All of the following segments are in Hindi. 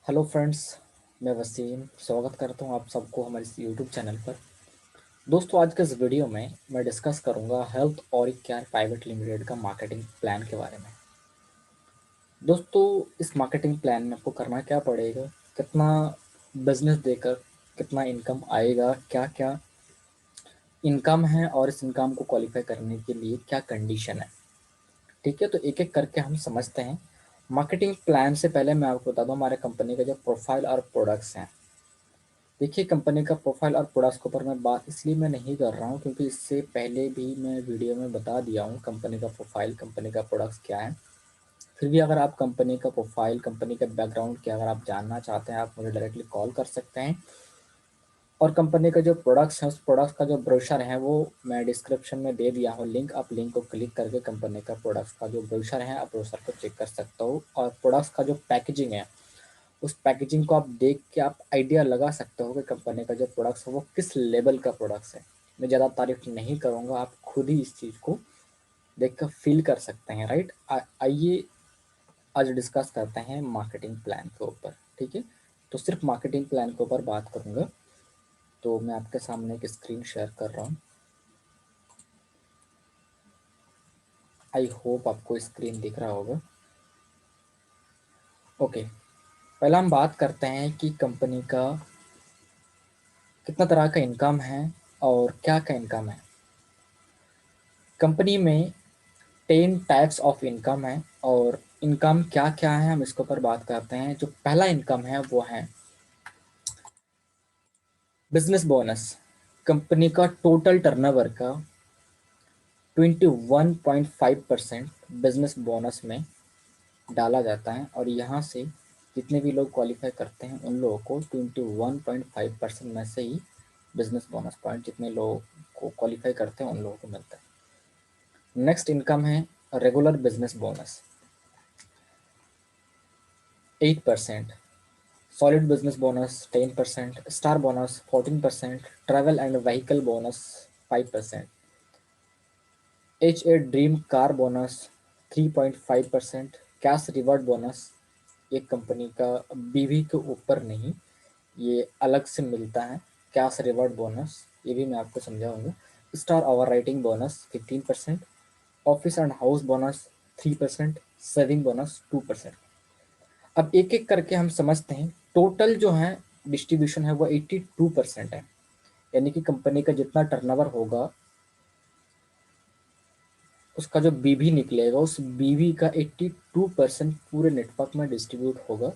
हेलो फ्रेंड्स, मैं वसीम स्वागत करता हूं आप सबको हमारे इस यूट्यूब चैनल पर। दोस्तों, आज के इस वीडियो में मैं डिस्कस करूंगा हेल्थ और केयर प्राइवेट लिमिटेड का मार्केटिंग प्लान के बारे में। दोस्तों, इस मार्केटिंग प्लान में आपको करना क्या पड़ेगा, कितना बिजनेस देकर कितना इनकम आएगा, क्या क्या इनकम है और इस इनकम को क्वालिफाई करने के लिए क्या कंडीशन है। ठीक है, तो एक एक करके हम समझते हैं। मार्केटिंग प्लान से पहले मैं आपको बता दूं हमारे कंपनी का जो प्रोफाइल और प्रोडक्ट्स हैं। देखिए, कंपनी का प्रोफाइल और प्रोडक्ट्स के ऊपर मैं बात इसलिए मैं नहीं कर रहा हूँ क्योंकि इससे पहले भी मैं वीडियो में बता दिया हूँ कंपनी का प्रोफाइल, कंपनी का प्रोडक्ट्स क्या है। फिर भी अगर आप कंपनी का प्रोफाइल, कंपनी का बैकग्राउंड क्या अगर आप जानना चाहते हैं, आप मुझे डायरेक्टली कॉल कर सकते हैं। और कंपनी का जो प्रोडक्ट्स हैं, उस प्रोडक्ट्स का जो ब्रोशर है वो मैं डिस्क्रिप्शन में दे दिया हूँ लिंक। आप लिंक को क्लिक करके कंपनी का प्रोडक्ट्स का जो ब्रोशर है, आप ब्रोशर को चेक कर सकते हो। और प्रोडक्ट्स का जो पैकेजिंग है, उस पैकेजिंग को आप देख के आप आइडिया लगा सकते हो कि कंपनी का जो प्रोडक्ट्स है वो किस लेवल का प्रोडक्ट्स है। मैं ज़्यादा तारीफ नहीं करूँगा, आप खुद ही इस चीज़ को देख कर फील कर सकते हैं। राइट, आइए आज डिस्कस करते हैं मार्केटिंग प्लान के ऊपर। ठीक है, तो सिर्फ मार्केटिंग प्लान के ऊपर बात करूँगा। तो मैं आपके सामने एक स्क्रीन शेयर कर रहा हूँ। आई होप आपको स्क्रीन दिख रहा होगा। ओके, पहला हम बात करते हैं कि कंपनी का कितना तरह का इनकम है और क्या क्या इनकम है। कंपनी में 10 टाइप्स ऑफ इनकम है और इनकम क्या क्या है हम इसके ऊपर बात करते हैं। जो पहला इनकम है वो है बिजनेस बोनस। कंपनी का टोटल टर्नओवर का 21.5% बिजनेस बोनस में डाला जाता है और यहाँ से जितने भी लोग क्वालिफाई करते हैं उन लोगों को 21.5% में से ही बिजनेस बोनस पॉइंट जितने लोगों को क्वालिफाई करते हैं उन लोगों को मिलता है। नेक्स्ट इनकम है regular business bonus 8%, solid business bonus 10%, star bonus 14%, travel and vehicle bonus 5%, H a dream car bonus 3.5%, cash reward bonus. ये कंपनी का बीवी के ऊपर नहीं, ये अलग से मिलता है कैश रिवॉर्ड बोनस, ये भी मैं आपको समझाऊंगा। Star over writing bonus 15%, office and house bonus 3%, saving bonus 2%। अब एक एक करके हम समझते हैं। टोटल जो है डिस्ट्रीब्यूशन है वो 82% है, यानी कि कंपनी का जितना टर्नओवर होगा उसका जो बीवी निकलेगा उस बीवी का 82% पूरे नेटवर्क में डिस्ट्रीब्यूट होगा।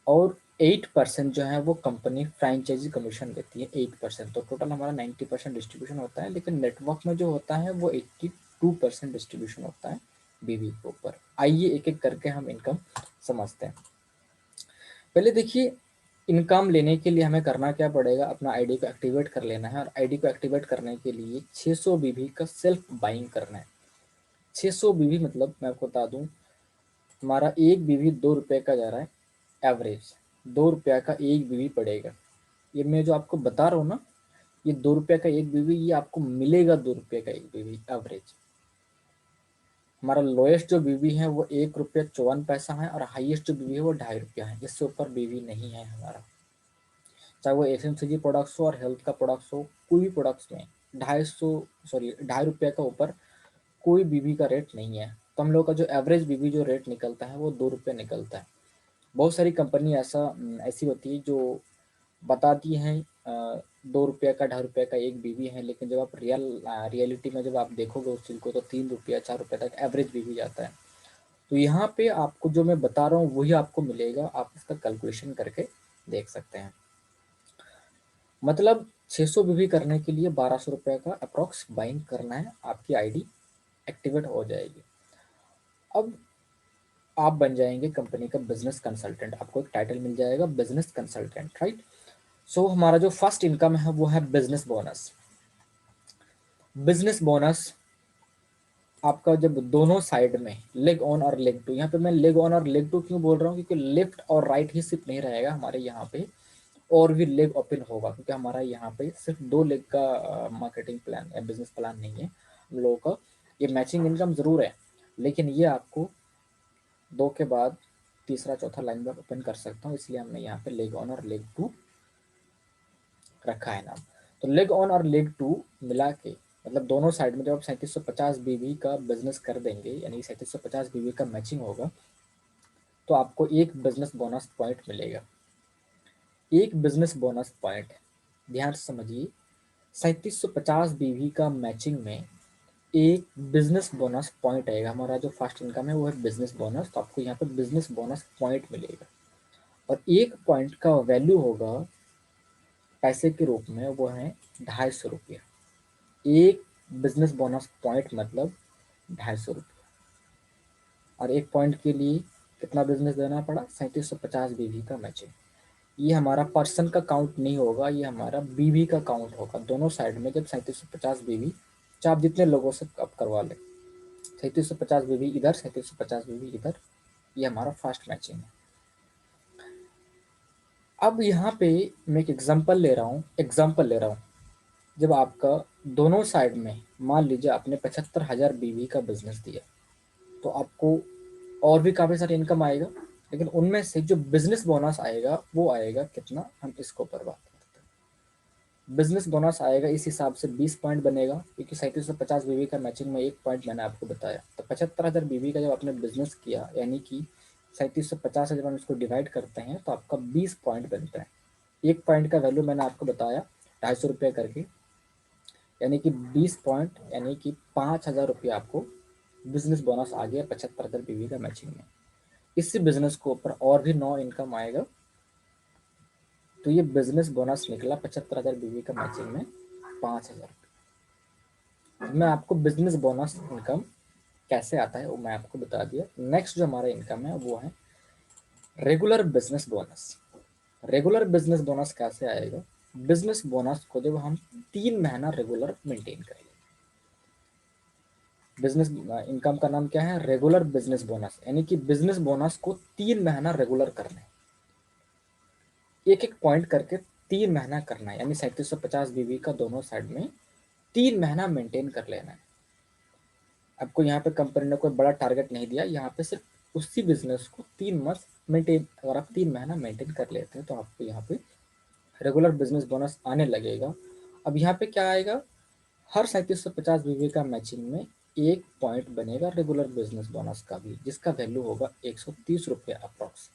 और 8% जो है वो कंपनी फ्रेंचाइजी कमीशन देती है 8%। तो टोटल हमारा 90% डिस्ट्रीब्यूशन होता है, लेकिन नेटवर्क में जो होता है वो 82% डिस्ट्रीब्यूशन होता है बीवी के ऊपर। आइए एक एक करके हम इनकम समझते हैं। पहले देखिए, इनकम लेने के लिए हमें करना क्या पड़ेगा, अपना आईडी को एक्टिवेट कर लेना है। और आईडी को एक्टिवेट करने के लिए 600 बीवी का सेल्फ बाइंग करना है। 600 बीवी मतलब मैं आपको बता दूं, हमारा एक बीवी 2 रुपये का जा रहा है एवरेज। 2 रुपया का एक बीवी पड़ेगा। ये मैं जो आपको बता रहा हूँ ना, ये 2 रुपये का एक बीवी, ये आपको मिलेगा 2 रुपये का एक बीवी एवरेज। हमारा लोएस्ट जो बीवी है वो 1 रुपया 54 पैसा है और हाईएस्ट जो बीवी है वो 2.5 रुपया है। इससे ऊपर बीवी नहीं है हमारा, चाहे वो एफएमसीजी प्रोडक्ट्स हो और हेल्थ का प्रोडक्ट्स हो, कोई भी प्रोडक्ट्स में 2.5 रुपया का ऊपर कोई बीवी का रेट नहीं है। तो हम लोग का जो एवरेज बीवी जो रेट निकलता है वो 2 रुपये निकलता है। बहुत सारी कंपनी ऐसी होती है जो बताती हैं 2 रुपये का 2.5 रुपये का एक बीवी है, लेकिन जब आप रियलिटी में जब आप देखोगे उस चीज़ को तो 3 रुपया 4 रुपये तक एवरेज बीवी जाता है। तो यहाँ पे आपको जो मैं बता रहा हूँ वही आपको मिलेगा, आप इसका कैलकुलेशन करके देख सकते हैं। मतलब 600 बीवी करने के लिए 1200 रुपये का अप्रॉक्स बाइंग करना है, आपकी आईडी एक्टिवेट हो जाएगी। अब आप बन जाएंगे कंपनी का बिजनेस कंसल्टेंट, आपको एक टाइटल मिल जाएगा बिजनेस कंसल्टेंट। राइट, सो हमारा जो फर्स्ट इनकम है वो है बिजनेस बोनस। बिजनेस बोनस आपका जब दोनों साइड में लेग ऑन और लेग टू, यहाँ पे मैं लेग ऑन और लेग टू क्यों बोल रहा हूँ, क्योंकि लेफ्ट और राइट ही सिर्फ नहीं रहेगा हमारे यहाँ पे, और भी लेग ओपन होगा, क्योंकि हमारा यहाँ पे सिर्फ 2 लेग का मार्केटिंग प्लान या बिजनेस प्लान नहीं है हम लोगों का। ये मैचिंग इनकम जरूर है, लेकिन ये आपको 2 के बाद तीसरा चौथा लाइन में ओपन कर सकता हूँ, इसलिए हमने यहाँ पे लेग ऑन और लेग टू रखा है नाम। तो लेग ऑन और लेग टू मिला के मतलब दोनों साइड में जब आप 3750 बीबी का बिजनेस कर देंगे, यानी 3750 बीबी का मैचिंग होगा, तो आपको एक बिजनेस बोनस पॉइंट मिलेगा। एक बिजनेस बोनस पॉइंट, ध्यान से समझिए, 3750 बीवी का मैचिंग में एक बिजनेस बोनस पॉइंट आएगा। हमारा जो फर्स्ट इनकम है वो है बिजनेस बोनस, तो आपको यहाँ पे बिजनेस बोनस पॉइंट मिलेगा और एक पॉइंट का वैल्यू होगा पैसे के रूप में, वो है 250 रुपया। एक बिजनेस बोनस पॉइंट मतलब 250 रुपया, और एक पॉइंट के लिए कितना बिजनेस देना पड़ा, 3750 बीवी का मैचिंग। ये हमारा पर्सन का काउंट नहीं होगा, ये हमारा बीवी का काउंट होगा। दोनों साइड में जब 3750 बीवी, चाहे आप जितने लोगों से आप करवा लें, 3750 बीवी इधर, 3750 बीवी इधर, ये हमारा फर्स्ट मैचिंग है। अब यहाँ पे मैं एक एग्जाम्पल ले रहा हूँ। जब आपका दोनों साइड में, मान लीजिए आपने 75,000 बीवी का बिजनेस दिया, तो आपको और भी काफ़ी सारे इनकम आएगा, लेकिन उनमें से जो बिजनेस बोनस आएगा वो आएगा कितना, हम इसको पर बात करते हैं। बिजनेस बोनस आएगा इस हिसाब से 20 पॉइंट बनेगा, क्योंकि 3750 बीवी का मैचिंग में एक पॉइंट मैंने आपको बताया। तो 75,000 बीवी का जब आपने बिजनेस किया, यानी कि 3750 से जब हम इसको डिवाइड करते हैं तो आपका 20 पॉइंट बनता है। एक पॉइंट का वैल्यू मैंने आपको बताया 250 रुपये करके, यानी कि 20 पॉइंट यानी कि 5,000 रुपये आपको बिजनेस बोनस आ गया 75,000 बीवी का मैचिंग में। इसी बिजनेस को ऊपर और भी 9 इनकम आएगा, तो ये बिजनेस बोनस निकला 75,000 बीवी का मैचिंग में 5,000। मैं आपको बिजनेस बोनस इनकम कैसे आता है वो मैं आपको बता दिया। नेक्स्ट जो हमारा इनकम है वो है regular business bonus. Regular business bonus कैसे आएगा, बिजनेस बोनस को जब हम 3 महीना रेगुलर मेंटेन करेंगे। बिजनेस इनकम का नाम क्या है, रेगुलर बिजनेस बोनस, यानी कि बिजनेस बोनस को 3 महीना रेगुलर करना है, एक एक पॉइंट करके 3 महीना करना है, यानी 3750 बीवी का दोनों साइड में 3 महीना मेंटेन कर लेना है। आपको यहाँ पे कंपनी ने कोई बड़ा टारगेट नहीं दिया, यहाँ पे सिर्फ उसी बिजनेस को 3 मंथ मेंटेन, अगर आप 3 महीना मेंटेन कर लेते हैं तो आपको यहाँ पे रेगुलर बिजनेस बोनस आने लगेगा। अब यहाँ पे क्या आएगा, हर 3750 बीवी का मैचिंग में एक पॉइंट बनेगा रेगुलर बिजनेस बोनस का भी, जिसका वैल्यू होगा 130 रुपये अप्रॉक्स।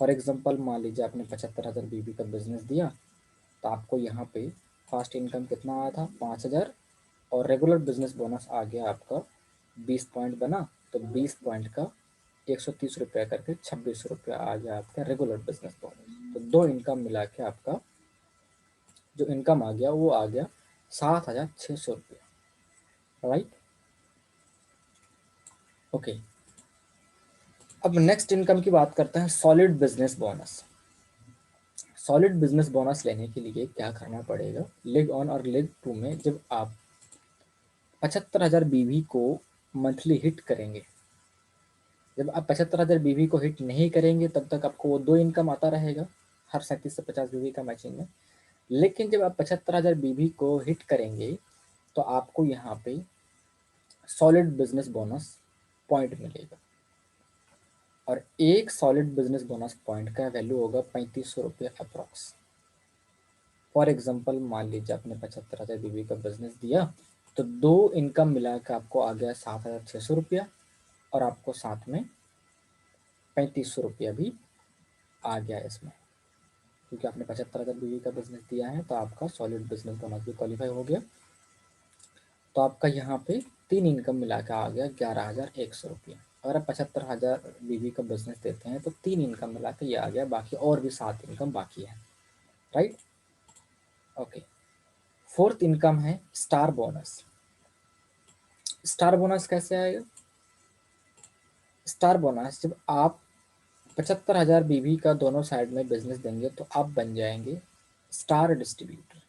फॉर एग्जाम्पल मान लीजिए आपने 75,000 बीवी का बिजनेस दिया, तो आपको यहाँ पे फर्स्ट इनकम कितना आया था, 5,000, और रेगुलर बिजनेस बोनस आ गया आपका 20 पॉइंट बना, तो 20 पॉइंट का 130 रुपया करके 26 रुपया आ गया आपका रेगुलर बिजनेस बोनस। तो दो इनकम मिला के आपका जो इनकम आ गया वो आ गया 7,600 रुपया। Right, okay. अब नेक्स्ट इनकम की बात करते हैं, solid business bonus. Solid business bonus लेने के लिए क्या करना पड़ेगा, लेग ऑन और लेग टू में जब आप 75,000 बीवी को मंथली हिट करेंगे, जब आप 75,000 बीवी को हिट नहीं करेंगे तब तक आपको वो दो इनकम आता रहेगा हर 3750 बीवी का मैचिंग में। लेकिन जब आप 75,000 बीवी को हिट करेंगे तो आपको यहाँ पे सॉलिड बिजनेस बोनस पॉइंट मिलेगा, और एक सॉलिड बिजनेस बोनस पॉइंट का वैल्यू होगा 3500 रुपये अप्रॉक्स। फॉर एग्जाम्पल मान लीजिए आपने 75,000 बीवी का बिजनेस दिया, तो दो इनकम मिला के आपको आ गया 7,600 रुपया, और आपको साथ में 3500 रुपया भी आ गया इसमें, क्योंकि आपने 75,000 बीवी का बिजनेस दिया है तो आपका सॉलिड बिजनेस बोनस भी क्वालिफाई हो गया। तो आपका यहाँ पे तीन इनकम मिला के आ गया 11,100 रुपया। अगर आप 75,000 बीवी का बिजनेस देते हैं तो तीन इनकम मिला के ये आ गया, बाकी और भी 7 इनकम बाकी है। Right, okay. फोर्थ इनकम है स्टार बोनस। स्टार बोनस कैसे आएगा, स्टार बोनस जब आप 75,000 बीवी का दोनों साइड में बिजनेस देंगे तो आप बन जाएंगे स्टार डिस्ट्रीब्यूटर।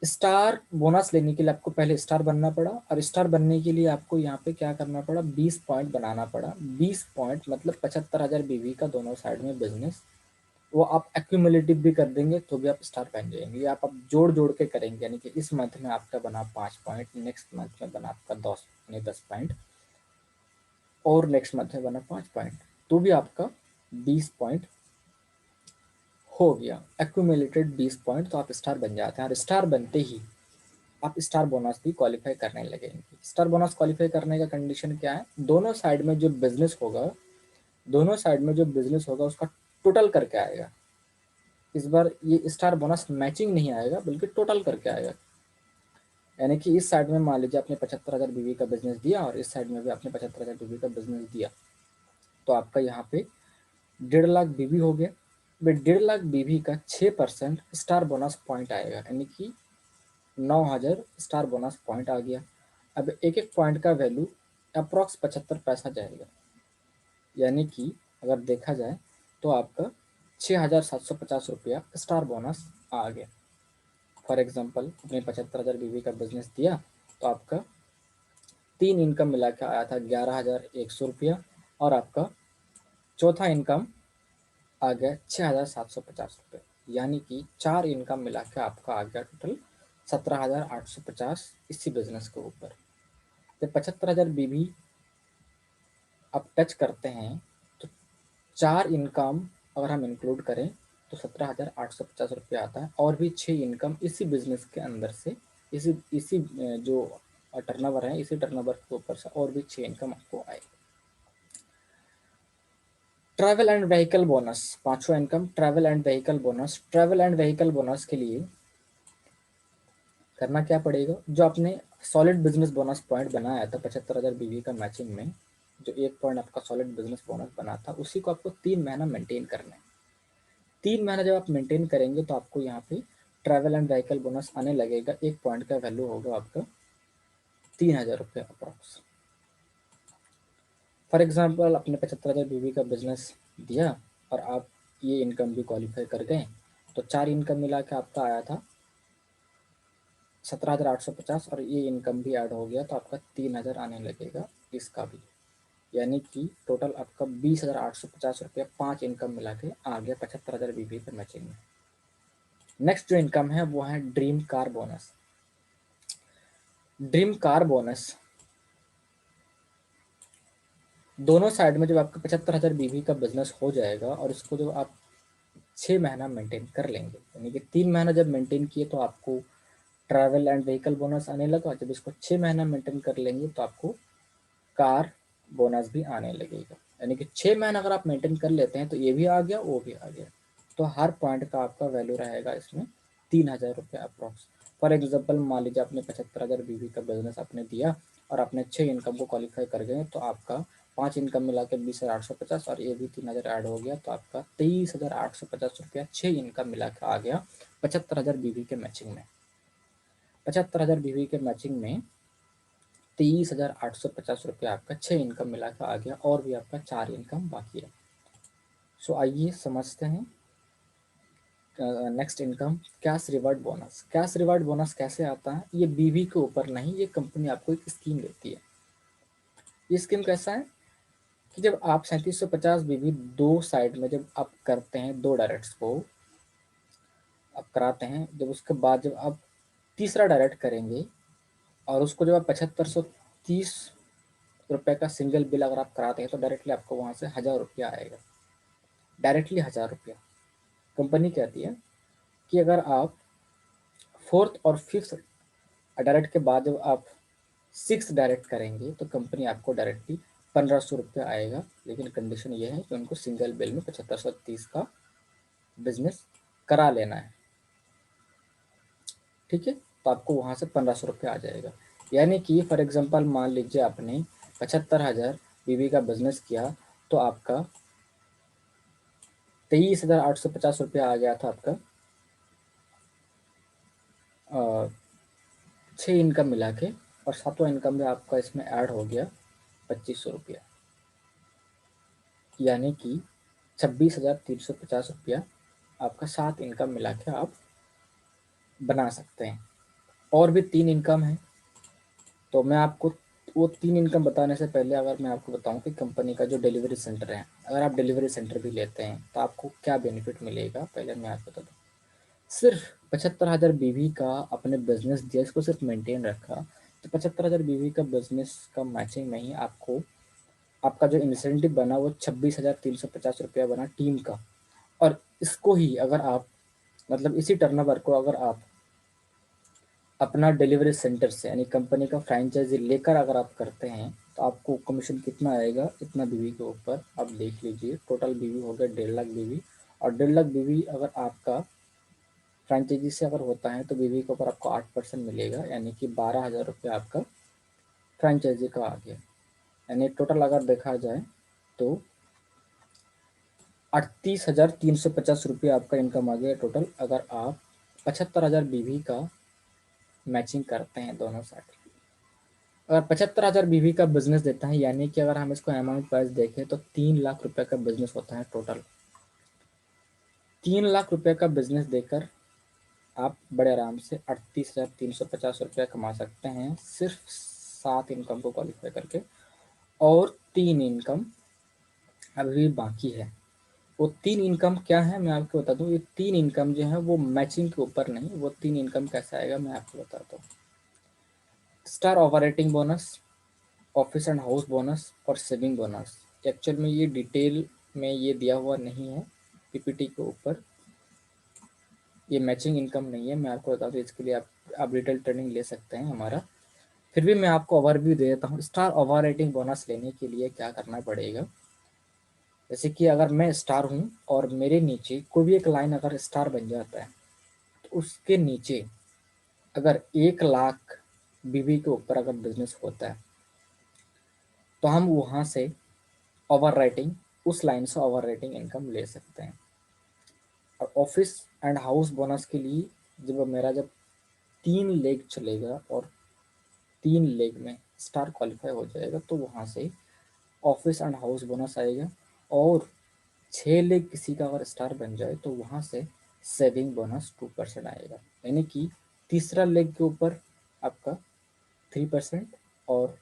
स्टार बोनस लेने के लिए आपको पहले स्टार बनना पड़ा, और स्टार बनने के लिए आपको यहाँ पे क्या करना पड़ा, 20 पॉइंट बनाना पड़ा। 20 पॉइंट मतलब 75,000 बीवी का दोनों साइड में बिजनेस, वो आप एक्यूमुलेटिव भी कर देंगे तो भी आप स्टार बन जाएंगे, या आप जोड़ जोड़ के करेंगे, यानी कि इस मंथ में आपका बना 5 पॉइंट, नेक्स्ट मंथ में बना आपका 10 यानी 10 पॉइंट। और नेक्स्ट मंथ में बना 5 पॉइंट, तो भी आपका 20 पॉइंट हो गया, एक्यूमुलेटेड 20 पॉइंट, तो आप स्टार बन जाते हैं। और स्टार बनते ही आप स्टार बोनस भी क्वालिफाई करने लगेंगे। स्टार बोनस क्वालिफाई करने का कंडीशन क्या है, दोनों साइड में जो बिजनेस होगा, दोनों साइड में जो बिजनेस होगा उसका टोटल करके आएगा। इस बार ये स्टार बोनस मैचिंग नहीं आएगा बल्कि टोटल करके आएगा। यानी कि इस साइड में मान लीजिए आपने 75,000 बीवी का बिजनेस दिया और इस साइड में भी आपने 75,000 बीवी का बिजनेस दिया, तो आपका यहाँ पे 1.5 लाख बीवी हो गया। 1.5 लाख बीवी का 6% स्टार बोनस पॉइंट आएगा, यानी कि 9,000 स्टार बोनस पॉइंट आ गया। अब एक एक पॉइंट का वैल्यू अप्रॉक्स 75 पैसा जाएगा, यानी कि अगर देखा जाए तो आपका 6,750 रुपया स्टार बोनस आ गया। फॉर एग्जांपल आपने 75,000 बीवी का बिजनेस दिया, तो आपका 3 इनकम मिला के आया था 11,100 रुपया, और आपका चौथा इनकम आ गया 6,750 रुपये, यानी कि 4 इनकम मिला के आपका आ गया टोटल 17,850 इसी बिजनेस के ऊपर। जब 75,000 बीवी आप टच करते हैं तो 4 इनकम अगर हम इंक्लूड करें तो 17,850 रुपया आता है, और भी 6 इनकम इसी बिजनेस के अंदर से, इसी इसी जो टर्नओवर है, इसी टर्नओवर के ऊपर से और भी 6 इनकम आपको आएगी। ट्रैवल एंड व्हीकल बोनस, पांचवा income travel and vehicle bonus. Travel and vehicle bonus के लिए करना क्या पड़ेगा, जो आपने सॉलिड बिजनेस बोनस पॉइंट बनाया था 75,000 बीवी का मैचिंग में, जो 1 पॉइंट आपका सॉलिड बिजनेस बोनस बना था, उसी को आपको 3 महीना मेंटेन करना है। 3 महीना जब आप मेंटेन करेंगे तो आपको यहाँ पे ट्रैवल एंड व्हीकल बोनस आने लगेगा। 1 पॉइंट का वैल्यू होगा आपका 3,000 रुपये अप्रॉक्स। फॉर एग्जाम्पल आपने 75,000 बीवी का बिजनेस दिया और आप ये इनकम भी क्वालिफाई कर गए, तो 4 इनकम मिला के आपका आया था 17,850, और ये इनकम भी ऐड हो गया तो आपका 3,000 आने लगेगा इसका भी, यानी कि टोटल आपका 20,850 रुपया 5 इनकम मिला के आ गया 75,000 बीवी के मैचिंग में। नेक्स्ट जो इनकम है वो है dream car bonus. Dream car bonus दोनों साइड में जब आपका 75,000 बीवी का बिजनेस हो जाएगा और इसको जब आप 6 महीना मेंटेन कर लेंगे, यानी कि 3 महीना जब मेंटेन किए तो आपको ट्रैवल एंड व्हीकल बोनस आने लगा, जब इसको 6 महीना मेंटेन कर लेंगे तो आपको कार बोनस भी आने लगेगा। यानी कि 6 महीना अगर आप मेंटेन कर लेते हैं तो ये भी आ गया, वो भी आ गया, तो हर पॉइंट का आपका वैल्यू रहेगा इसमें 3,000 रुपये अप्रॉक्स। फॉर एग्जाम्पल मान लीजिए आपने 75,000 बीवी का बिजनेस आपने दिया और आपने 6 इनकम को क्वालिफाई कर गए, तो आपका 5 इनकम मिला के 20,850 और ये भी 3,000 ऐड हो गया, तो आपका 23,850 रुपया 6 इनकम मिला के आ गया 75,000 बीवी के मैचिंग में। 75,000 बीवी के मैचिंग में 23,850 रुपया आपका 6 इनकम मिला के आ गया, और भी आपका 4 इनकम बाकी है। सो आइए समझते हैं next income cash reward bonus. Cash reward bonus कैसे आता है, ये बीवी के ऊपर नहीं, ये कंपनी आपको एक स्कीम देती है। ये स्कीम कैसा है कि जब आप 3750 बीवी दो साइड में जब आप करते हैं, दो डायरेक्ट्स को आप कराते हैं, जब उसके बाद जब आप तीसरा डायरेक्ट करेंगे और उसको जब आप 7530 रुपये का सिंगल बिल अगर आप कराते हैं तो डायरेक्टली आपको वहाँ से 1,000 रुपया आएगा, डायरेक्टली 1,000 रुपया। कंपनी कहती है कि अगर आप फोर्थ और फिफ्थ डायरेक्ट के बाद जब आप सिक्स डायरेक्ट करेंगे तो कंपनी आपको डायरेक्टली 1,500 रुपया आएगा, लेकिन कंडीशन ये है कि उनको सिंगल बिल में 7530 का बिजनेस करा लेना है। ठीक है, तो आपको वहाँ से 1,500 रुपया आ जाएगा। यानी कि फॉर एग्जांपल मान लीजिए आपने 75,000 बीवी का बिजनेस किया, तो आपका 23,850 रुपया आ गया था आपका 6 इनकम मिला के, और सातवां इनकम भी आपका इसमें ऐड हो गया 2,500 रुपया, यानी कि 26,350 रुपया आपका 7 इनकम मिला के आप बना सकते हैं। और भी 3 इनकम है, तो मैं आपको वो 3 इनकम बताने से पहले अगर मैं आपको बताऊं कि कंपनी का जो डिलीवरी सेंटर है, अगर आप डिलीवरी सेंटर भी लेते हैं तो आपको क्या बेनिफिट मिलेगा, पहले मैं आपको बता दूँ। सिर्फ 75,000 बीवी का अपने बिजनेस दिया, इसको सिर्फ मेंटेन रखा, तो 75,000 बीवी का बिजनेस का मैचिंग में ही आपको आपका जो इंसेंटिव बना वो 26,350 रुपया बना टीम का। और इसको ही अगर आप मतलब इसी टर्नओवर को अगर आप अपना डिलीवरी सेंटर से यानी कंपनी का फ्रेंचाइजी लेकर अगर आप करते हैं तो आपको कमीशन कितना आएगा, इतना बीवी के ऊपर आप देख लीजिए। टोटल बीवी हो गया 1.5 लाख बीवी, और 1.5 लाख बीवी अगर आपका फ्रेंचाइजी से अगर होता है तो बीवी के ऊपर आपको 8% मिलेगा, यानी कि 12,000 रुपया आपका फ्रेंचाइजी का आ गया। यानी टोटल अगर देखा जाए तो 38,350 रुपया आपका इनकम आ गया टोटल, अगर आप 75,000 बीवी का मैचिंग करते हैं दोनों साइड। अगर 75,000 बीवी का बिजनेस देता है, यानी कि अगर हम इसको अमाउंट वाइज देखें तो 3 लाख रुपए का बिजनेस होता है टोटल। 3 लाख रुपए का बिजनेस देकर आप बड़े आराम से 38,350 रुपया कमा सकते हैं, सिर्फ 7 इनकम को क्वालिफाई करके। और 3 इनकम अभी भी बाकी है। वो 3 इनकम क्या है मैं आपको बता दूं। ये 3 इनकम जो है वो मैचिंग के ऊपर नहीं, वो 3 इनकम कैसा आएगा मैं आपको बताता हूँ। Star operating bonus, office and house bonus और सेविंग बोनस। एक्चुअल में ये डिटेल में ये दिया हुआ नहीं है पीपीटी के ऊपर, ये मैचिंग इनकम नहीं है। मैं आपको बता दूं, इसके लिए आप डिटेल ट्रेनिंग ले सकते हैं हमारा। फिर भी मैं आपको ओवरव्यू दे देता हूँ। स्टार ऑपरेटिंग बोनस लेने के लिए क्या करना पड़ेगा, जैसे कि अगर मैं स्टार हूँ और मेरे नीचे कोई भी एक लाइन अगर स्टार बन जाता है तो उसके नीचे अगर 1 लाख बीवी के ऊपर अगर बिजनेस होता है तो हम वहाँ से ओवर राइटिंग, उस लाइन से ओवर राइटिंग इनकम ले सकते हैं। और ऑफिस एंड हाउस बोनस के लिए जब 3 लेग चलेगा और 3 लेग में स्टार क्वालिफाई हो जाएगा तो वहाँ से ऑफिस एंड हाउस बोनस आएगा। और 6 लेग किसी का अगर स्टार बन जाए तो वहाँ से सेविंग बोनस 2% आएगा। यानी कि तीसरा लेग के ऊपर आपका 3%, और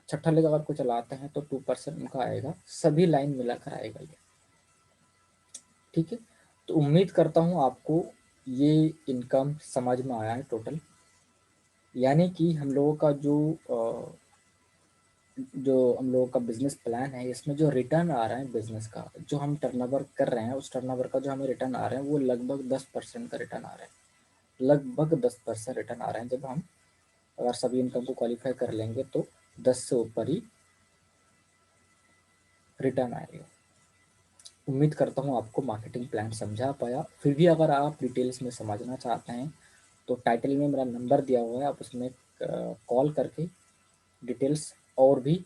छठा लेग अगर कोई चलाते हैं तो 2% उनका आएगा। सभी लाइन मिलाकर आएगा ये, ठीक है। तो उम्मीद करता हूँ आपको ये इनकम समझ में आया है टोटल। यानी कि हम लोगों का जो हम लोगों का बिजनेस प्लान है, इसमें जो रिटर्न आ रहा है बिजनेस का, जो हम टर्नओवर कर रहे हैं उस टर्नओवर का जो हमें रिटर्न आ रहा है वो लगभग 10% का रिटर्न आ रहा है। लगभग 10% रिटर्न आ रहा है। जब हम अगर सभी इनकम को क्वालिफाई कर लेंगे तो 10 से ऊपर ही रिटर्न आएगा। उम्मीद करता हूँ आपको मार्केटिंग प्लान समझा पाया। फिर भी अगर आप डिटेल्स में समझना चाहते हैं तो टाइटल में मेरा नंबर दिया हुआ है, आप उसमें कॉल करके डिटेल्स और भी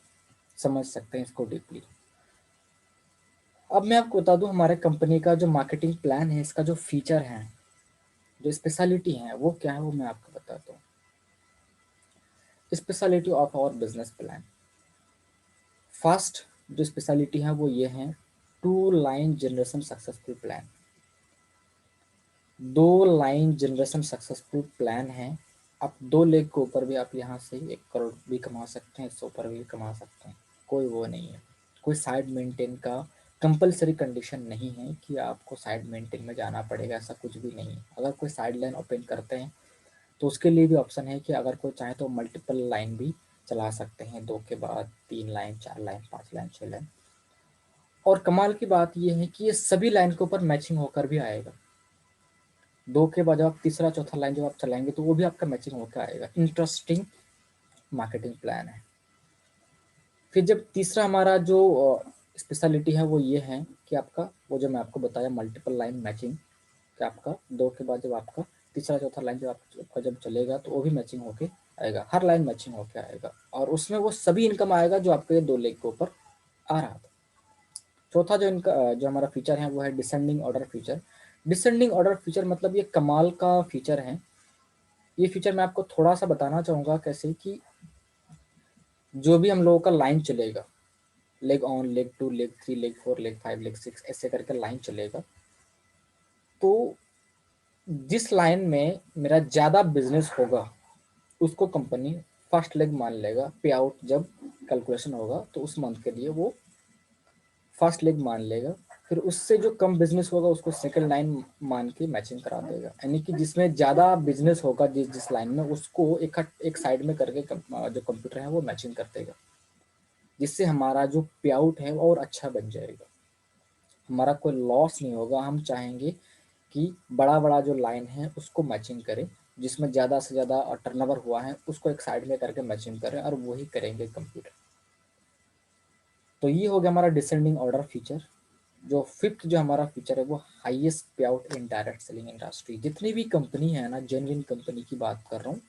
समझ सकते हैं इसको डीपली। अब मैं आपको बता दूं हमारे कंपनी का जो मार्केटिंग प्लान है, इसका जो फीचर है, जो स्पेशलिटी है वो क्या है वो मैं आपको बताता हूँ। Speciality of our business plan, first जो स्पेशलिटी है वो ये है 2 line generation successful plan. 2 line generation successful plan है। आप 2 लेग के ऊपर भी आप यहाँ से 1 करोड़ भी कमा सकते हैं, इससे ऊपर भी कमा सकते हैं, कोई वो नहीं है। कोई साइड मेंटेन का कंपलसरी कंडीशन नहीं है कि आपको साइड मेंटेन में जाना पड़ेगा, ऐसा कुछ भी नहीं है। अगर कोई साइड लाइन ओपन करते हैं तो उसके लिए भी ऑप्शन है कि अगर कोई चाहे तो मल्टीपल लाइन भी चला सकते हैं, 2 के बाद 3 लाइन, 4 लाइन, 5 लाइन, 6 लाइन। और कमाल की बात यह है कि ये सभी लाइन के ऊपर मैचिंग होकर भी आएगा। 2 के बाद जब आप तीसरा चौथा लाइन जब आप चलाएंगे तो वो भी आपका मैचिंग होकर आएगा। इंटरेस्टिंग मार्केटिंग प्लान है। फिर जब तीसरा हमारा जो स्पेशलिटी है वो ये है कि आपका वो जो मैं आपको बताया मल्टीपल लाइन मैचिंग, कि आपका 2 के बाद जब आपका तीसरा चौथा लाइन जब आपका जब चलेगा तो वो भी मैचिंग होके आएगा, हर लाइन मैचिंग होके आएगा। और उसमें वो सभी इनकम आएगा जो आपके 2 लेग के ऊपर आ रहा था। चौथा जो इनका जो हमारा फीचर है वो है descending order feature. Descending order feature मतलब ये कमाल का फीचर है। ये फीचर मैं आपको थोड़ा सा बताना चाहूँगा कैसे कि जो भी हम लोगों का लाइन चलेगा, leg on, leg 2, leg 3, leg 4, leg 5, leg 6, ऐसे करके लाइन चलेगा। तो जिस लाइन में मेरा ज़्यादा बिजनेस होगा उसको कंपनी फर्स्ट लेग मान लेगा। पे आउट जब कैलकुलेशन होगा तो उस मंथ के लिए वो फर्स्ट लेग मान लेगा। फिर उससे जो कम बिजनेस होगा उसको सेकंड लाइन मान के मैचिंग करा देगा। यानी कि जिसमें ज़्यादा बिजनेस होगा जिस जिस लाइन में, उसको एक साइड में करके जो कंप्यूटर है वो मैचिंग कर देगा। जिससे हमारा जो पे आउट है वो और अच्छा बन जाएगा, हमारा कोई लॉस नहीं होगा। हम चाहेंगे कि बड़ा बड़ा जो लाइन है उसको मैचिंग करें, जिसमें ज़्यादा से ज़्यादा टर्नओवर हुआ है उसको एक साइड में करके मैचिंग करें, और वही करेंगे कंप्यूटर। तो ये हो गया हमारा डिसेंडिंग ऑर्डर फीचर। जो फिफ्थ जो हमारा फीचर है वो हाईएस्ट पे out in direct selling industry. जितनी भी कंपनी है ना, जेन्युइन कंपनी की बात कर रहा हूँ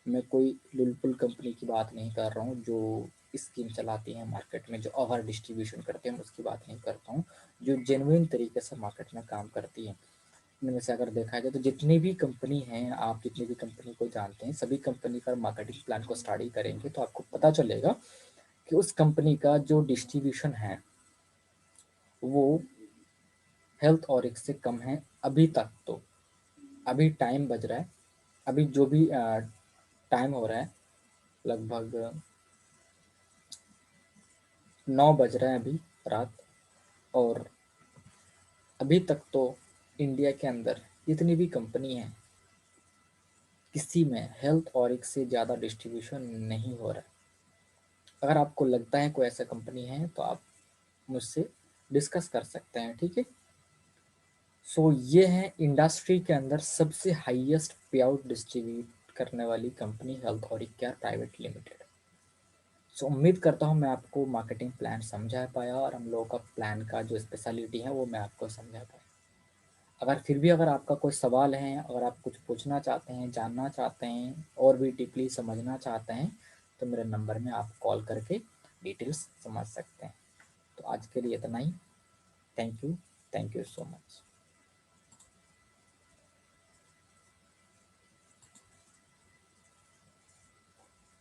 मैं, कोई लुलपुल कंपनी की बात नहीं कर रहा हूँ जो स्कीम चलाती हैं मार्केट में, जो ओवर डिस्ट्रीब्यूशन करते हैं, उसकी बात नहीं करता हूँ। जो जेन्युइन तरीके से मार्केट में काम करती है, इनमें से अगर देखा जाए तो जितनी भी कंपनी हैं, आप जितनी भी कंपनी को जानते हैं, सभी कंपनी का मार्केटिंग प्लान को स्टडी करेंगे तो आपको पता चलेगा कि उस कंपनी का जो डिस्ट्रीब्यूशन है वो हेल्थ और एक से कम है अभी तक। तो अभी टाइम बज रहा है, अभी जो भी टाइम हो रहा है, लगभग 9 बज रहे हैं अभी रात। और अभी तक तो इंडिया के अंदर जितनी भी कंपनी है, किसी में हेल्थ और एक से ज़्यादा डिस्ट्रीब्यूशन नहीं हो रहा है। अगर आपको लगता है कोई ऐसा कंपनी है तो आप मुझसे डिस्कस कर सकते हैं, ठीक है। सो ये है इंडस्ट्री के अंदर सबसे हाईएस्ट पे आउट डिस्ट्रीब्यूट करने वाली कंपनी, हेल्थ और केयर प्राइवेट लिमिटेड। सो उम्मीद करता हूँ मैं आपको मार्केटिंग प्लान समझा पाया, और हम लोगों का प्लान का जो स्पेशलिटी है वो मैं आपको समझा पाया। अगर फिर भी अगर आपका कोई सवाल है, अगर आप कुछ पूछना चाहते हैं, जानना चाहते हैं, और भी डीपली समझना चाहते हैं, तो मेरे नंबर में आप कॉल करके डिटेल्स समझ सकते हैं। तो आज के लिए इतना ही। Thank you so much.